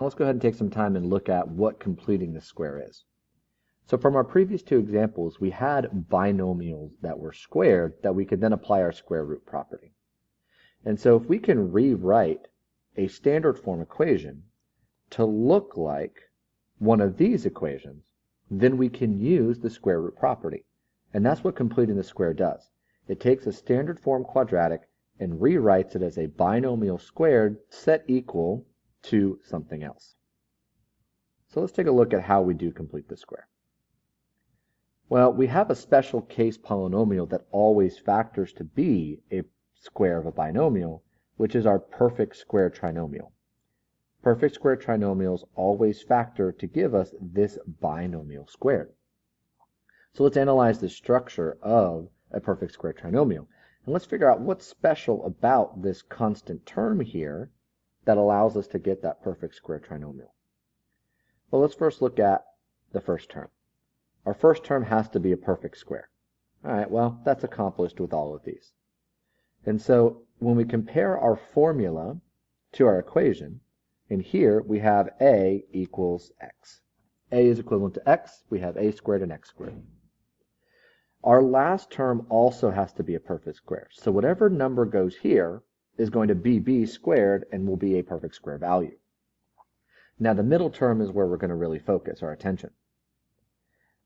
Let's go ahead and take some time and look at what completing the square is. So from our previous two examples, we had binomials that were squared that we could then apply our square root property. And so if we can rewrite a standard form equation to look like one of these equations, then we can use the square root property. And that's what completing the square does. It takes a standard form quadratic and rewrites it as a binomial squared set equal to something else. So let's take a look at how we do complete the square. Well, we have a special case polynomial that always factors to be a square of a binomial, which is our perfect square trinomial. Perfect square trinomials always factor to give us this binomial squared. So let's analyze the structure of a perfect square trinomial. And let's figure out what's special about this constant term here that allows us to get that perfect square trinomial. Well, let's first look at the first term. Our first term has to be a perfect square. All right, well, that's accomplished with all of these. And so when we compare our formula to our equation, in here we have a equals x. A is equivalent to x. We have a squared and x squared. Our last term also has to be a perfect square. So whatever number goes here is going to be b squared and will be a perfect square value. Now the middle term is where we're going to really focus our attention.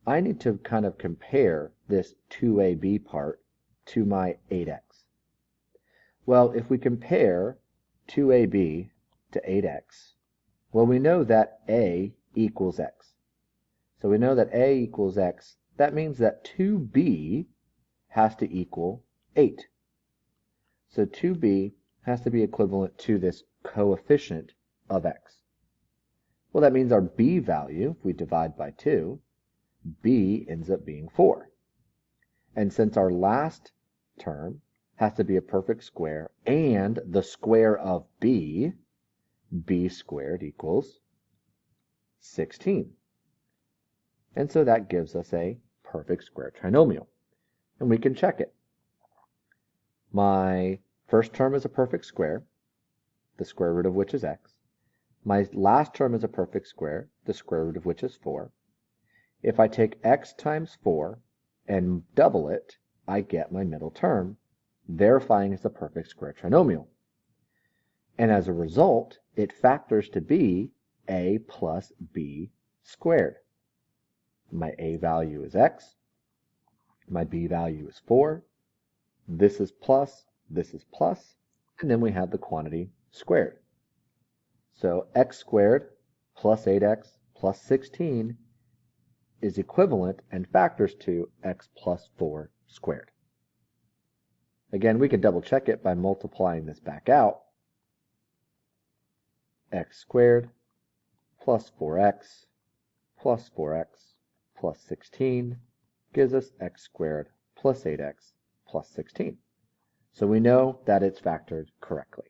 I need to kind of compare this 2ab part to my 8x. Well, if we compare 2ab to 8x, well, we know that a equals x. So we know that a equals x. That means that 2b has to equal 8. So 2b has to be equivalent to this coefficient of x. Well, that means our b value, if we divide by 2, b ends up being 4. And since our last term has to be a perfect square and the square of b, b squared equals 16. And so that gives us a perfect square trinomial. And we can check it. My first term is a perfect square, the square root of which is x. My last term is a perfect square, the square root of which is 4. If I take x times 4 and double it, I get my middle term, verifying it's a perfect square trinomial. And as a result, it factors to be a plus b squared. My a value is x. My b value is 4. This is plus, and then we have the quantity squared. So x squared plus 8x plus 16 is equivalent and factors to x plus 4 squared. Again, we could double check it by multiplying this back out. X squared plus 4x plus 4x plus 16 gives us x squared plus 8x plus 16. So we know that it's factored correctly.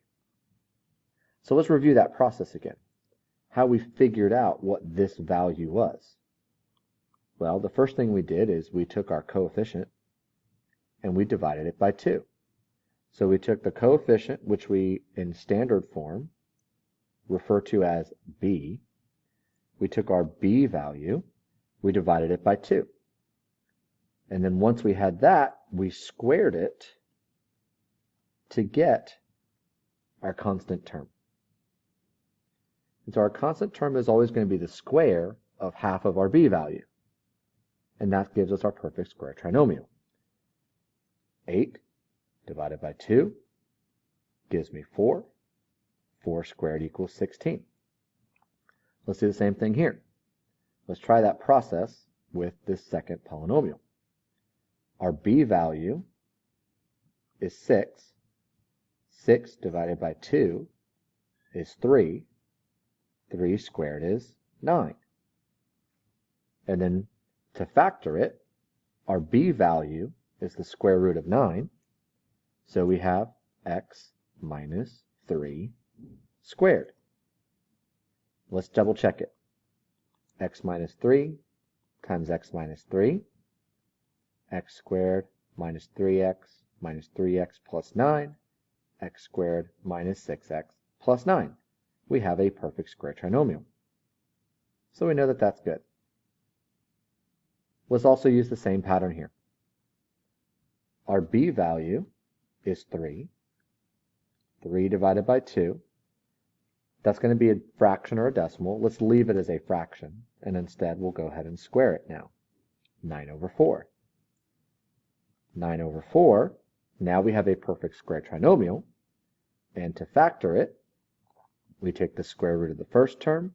So let's review that process again. How we figured out what this value was. Well, the first thing we did is we took our coefficient and we divided it by 2. So we took the coefficient, which we in standard form refer to as b. We took our b value, we divided it by 2. And then once we had that, we squared it to get our constant term. And so our constant term is always going to be the square of half of our b value. And that gives us our perfect square trinomial. 8 divided by 2 gives me 4. 4 squared equals 16. Let's do the same thing here. Let's try that process with this second polynomial. Our b value is 6. 6 divided by 2 is 3. 3 squared is 9. And then to factor it, our b value is the square root of 9. So we have x minus 3 squared. Let's double check it. X minus 3 times x minus 3. X squared minus 3x minus 3x plus 9. X squared minus 6x plus 9. we have a perfect square trinomial. So we know that that's good. Let's also use the same pattern here. Our b value is 3. 3 divided by 2. That's going to be a fraction or a decimal. Let's leave it as a fraction, and instead we'll go ahead and square it now. 9 over 4. 9 over 4, now we have a perfect square trinomial, and to factor it, we take the square root of the first term,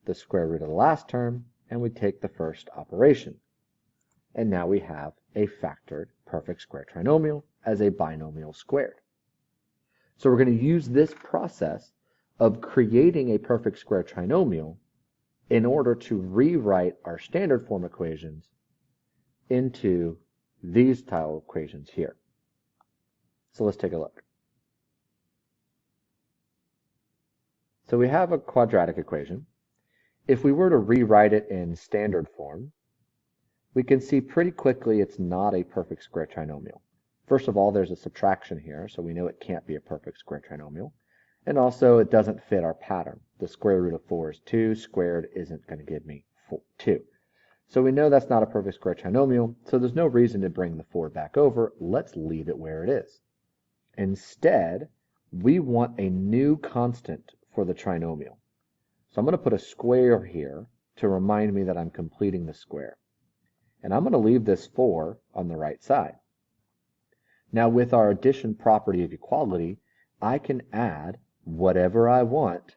the square root of the last term, and we take the first operation. And now we have a factored perfect square trinomial as a binomial squared. So we're going to use this process of creating a perfect square trinomial in order to rewrite our standard form equations into these style equations here. So let's take a look. So we have a quadratic equation. If we were to rewrite it in standard form, we can see pretty quickly it's not a perfect square trinomial. First of all, there's a subtraction here, so we know it can't be a perfect square trinomial. And also, it doesn't fit our pattern. The square root of 4 is 2, squared isn't going to give me 2. So we know that's not a perfect square trinomial, so there's no reason to bring the 4 back over. Let's leave it where it is. Instead, we want a new constant for the trinomial. So I'm going to put a square here to remind me that I'm completing the square. And I'm going to leave this 4 on the right side. Now with our addition property of equality, I can add whatever I want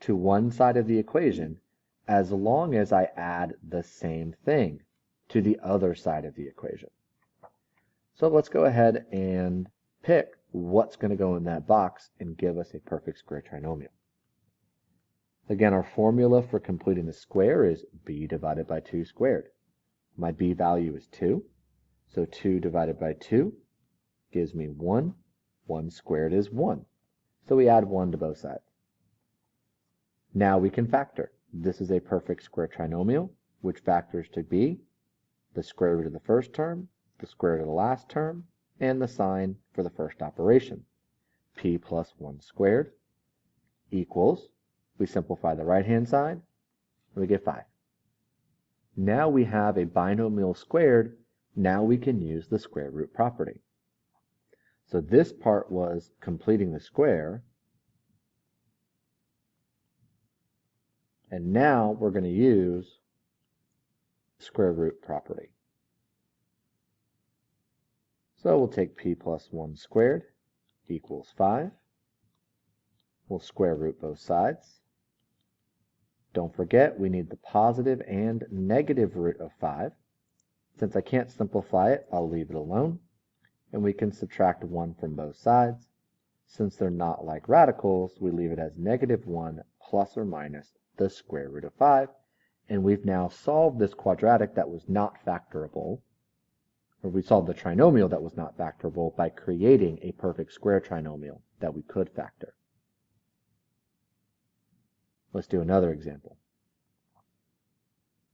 to one side of the equation as long as I add the same thing to the other side of the equation. So let's go ahead and pick what's going to go in that box and give us a perfect square trinomial. Again, our formula for completing the square is b divided by 2 squared. My b value is 2, so 2 divided by 2 gives me 1. 1 squared is 1. So we add 1 to both sides. Now we can factor. This is a perfect square trinomial, which factors to be the square root of the first term, the square root of the last term, and the sign for the first operation. P plus 1 squared equals, we simplify the right-hand side, and we get 5. Now we have a binomial squared. Now we can use the square root property. So this part was completing the square. And now we're going to use the square root property. So we'll take p plus 1 squared equals 5. We'll square root both sides. Don't forget, we need the positive and negative root of 5. Since I can't simplify it, I'll leave it alone. And we can subtract 1 from both sides. Since they're not like radicals, we leave it as negative 1 plus or minus the square root of 5. And we've now solved this quadratic that was not factorable, or we solved the trinomial that was not factorable by creating a perfect square trinomial that we could factor. Let's do another example.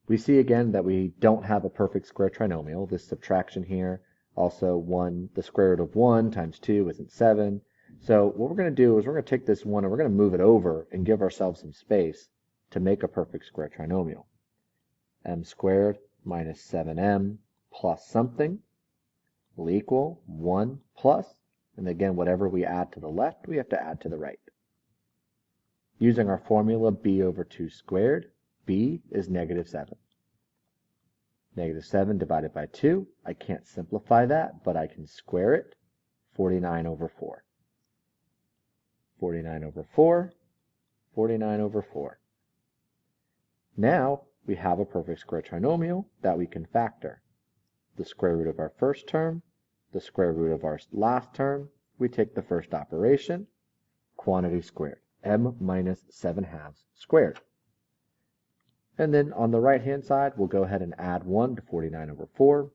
We see again that we don't have a perfect square trinomial. This subtraction here, also 1, the square root of 1 times 2 isn't 7. So what we're going to do is we're going to take this 1 and we're going to move it over and give ourselves some space to make a perfect square trinomial. M squared minus 7m plus something will equal 1 plus, and again, whatever we add to the left, we have to add to the right. Using our formula b over 2 squared, b is negative 7. Negative 7 divided by 2, I can't simplify that, but I can square it, 49 over 4. 49 over 4, 49 over 4. Now we have a perfect square trinomial that we can factor. The square root of our first term, the square root of our last term, we take the first operation, quantity squared, m minus 7/2 squared. And then on the right-hand side, we'll go ahead and add 1 to 49 over 4,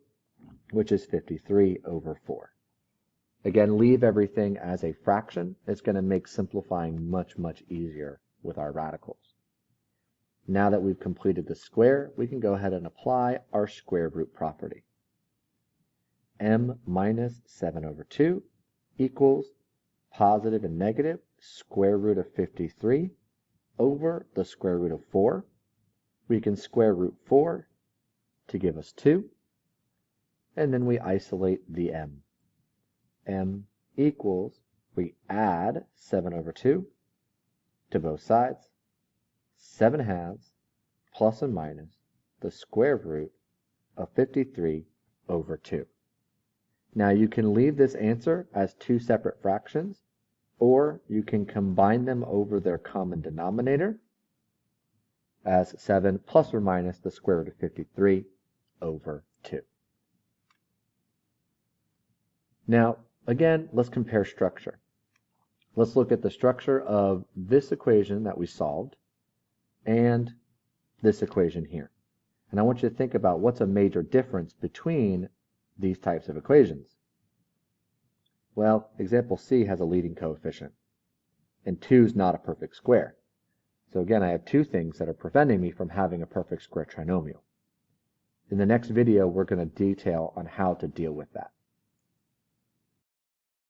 which is 53 over 4. Again, leave everything as a fraction. It's going to make simplifying much, much easier with our radicals. Now that we've completed the square, we can go ahead and apply our square root property. M minus 7 over 2 equals positive and negative square root of 53 over the square root of 4. We can square root 4 to give us 2, and then we isolate the m. M equals, we add 7 over 2 to both sides, 7/2 plus and minus the square root of 53 over 2. Now you can leave this answer as two separate fractions, or you can combine them over their common denominator as 7 plus or minus the square root of 53 over 2. Now, again, let's compare structure. Let's look at the structure of this equation that we solved and this equation here. And I want you to think about what's a major difference between these types of equations. Well, example C has a leading coefficient, and 2 is not a perfect square. So again, I have two things that are preventing me from having a perfect square trinomial. In the next video, we're going to detail on how to deal with that.